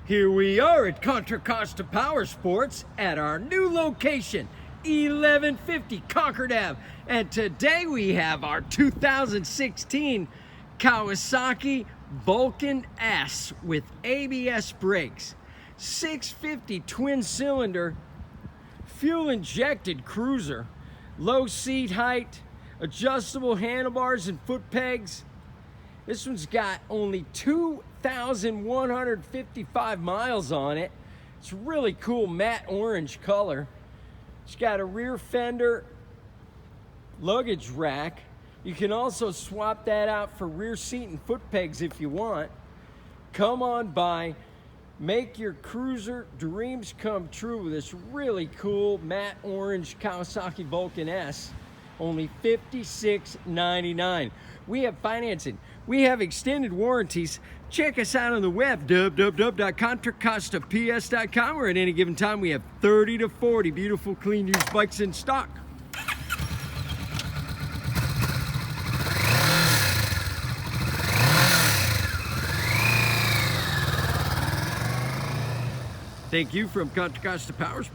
Here we are at Contra Costa Powersports at our new location, 1150 Concord Ave. And today we have our 2016 Kawasaki Vulcan S with ABS brakes, 650 twin cylinder, fuel injected cruiser, low seat height, adjustable handlebars and foot pegs. This one's got only 2,155 miles on it. It's a really cool matte orange color. It's got a rear fender luggage rack. You can also swap that out for rear seat and foot pegs if you want. Come on by, make your cruiser dreams come true with this really cool matte orange Kawasaki Vulcan S. Only $56.99. We have financing. We have extended warranties. Check us out on the web, www.contracostaps.com, where at any given time we have 30 to 40 beautiful, clean, used bikes in stock. Thank you from Contra Costa Powersports.